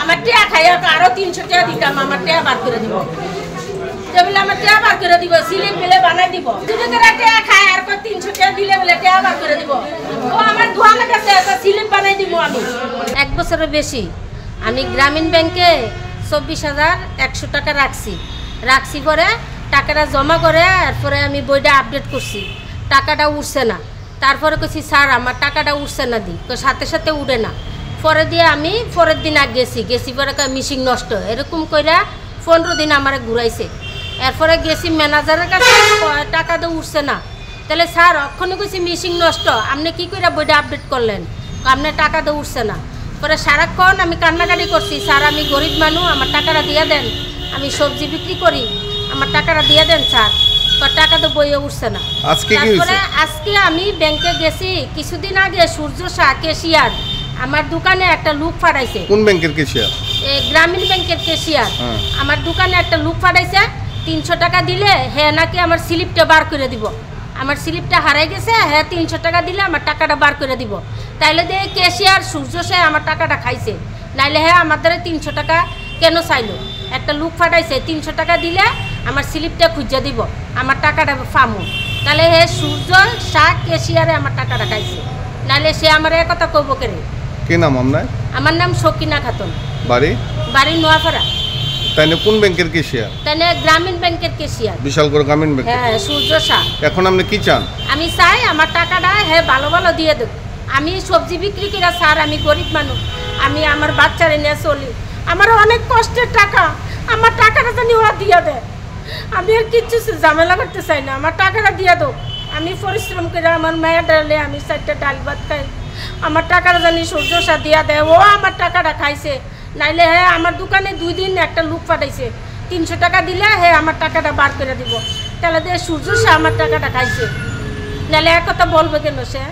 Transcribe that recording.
আমার টিয়া খাইয়া আরো 300 টাকা দিতাম, আমার টিয়া বার করে দিব। যেগুলো আমার টিয়া বার করে দিব, স্লিপ পেলে বানাই দিব। যদি তারা টিয়া খায় আর 300 টাকা দিলে বলে টিয়া বার করে দিব, ও আমার ধোয়া লাগাছে, একটা স্লিপ বানাই দিব আমি। 1 বছরের বেশি আমি গ্রামীণ ব্যাংকে 24,100 টাকা রাখছি পরে টাকাটা জমা করে এরপরে আমি বইটা আপডেট করছি, টাকাটা উঠছে না। তারপরে কইছি স্যার আমার টাকাটা উঠছে না, দি তো সাথে সাথে উঠে না। পরে দিয়ে আমি পরের দিন গেছি পরে মিশিং নষ্ট, এরকম কইরা 15 দিন আমার ঘুরাইছে। এরপরে গেছি ম্যানেজারের কাছে, টাকা তো উঠছে না। তাহলে স্যার অক্ষণে কইছি মিশিং নষ্ট, আপনি কি করে বইটা আপডেট করলেন? আপনার টাকা তো উঠছে না। পরে সারাক্ষণ আমি কান্নাকাটি করছি, স্যার আমি গরিব মানুষ, আমার টাকাটা দিয়ে দেন, আমি সবজি বিক্রি করি, আমার টাকাটা দিয়ে দেন স্যার। টাকা তো বইয়ে উঠছে না। তারপরে আজকে আমি ব্যাংকে গেছি, কিছুদিন আগে সূর্য শাহ কেশিয়ার আমার দোকানে একটা লুক ফাটাইছে। কোন ব্যাংকের কেশিয়ার? গ্রামীণ ব্যাংকের কেশিয়ার। আমার দোকানে একটা লুক ফাটাইছে, 300 টাকা দিলে হ্যাঁ নাকি আমার স্লিপটা বার করে দিব। আমার স্লিপটা হারাই গেছে, হ্যাঁ 300 টাকা দিলে আমার টাকাটা বার করে দিব। তাইলে দিয়ে কেশিয়ার সূর্য শাহ আমার টাকাটা খাইছে, নাইলে হ্যাঁ আমার দ্বারা 300 টাকা কেন চাইলো? একটা লুক ফাটাইছে, 300 টাকা দিলে আমার স্লিপটা খুঁজে দিব, আমার টাকাটা পামো। তাহলে হে সূর্য শাহ কেশিয়ারে আমার টাকাটা খাইছে, নাইলে সে আমার এ কথা কইব কেন? কি নাম আপনার? আমার নাম সকিনা খাতুন। বাড়ি নোয়াপাড়া। তাইলে কোন ব্যাংকের কেশিয়ার? তাইলে গ্রামীণ ব্যাংকের কেশিয়ার। বিশালগড় গ্রামীণ ব্যাংক। হ্যাঁ সূর্য শাহ। এখন আপনি কি চান? আমি চাই আমার টাকাটা হ্যাঁ ভালো ভালো দিয়ে দেব। আমি সবজি বিক্রি করি স্যার, আমি গরিব মানুষ, আমি আমার বাচ্চারে নিয়ে চলি, আমার অনেক কষ্টের টাকা, আমার টাকাটা জানি ওরা দিয়ে দেয়। আমি আর কিচ্ছু ঝামেলা করতে চাই না, আমার টাকাটা দিয়ে দেব। আমি পরিশ্রম করে আমার মায়ের ডালে আমি 4টা ডাল ভাত খাই, আমার টাকাটা জানি সূর্য শাহ দিয়া দেয়, ও আমার টাকাটা খাইছে। নাইলে হ্যাঁ আমার দোকানে 2 দিন একটা লুক পাঠাইছে, 300 টাকা দিলে হ্যাঁ আমার টাকাটা বার করে দিব। তাহলে সূর্য শাহ আমার টাকাটা খাইছে, নাহলে এক কথা বলবে কেন সে?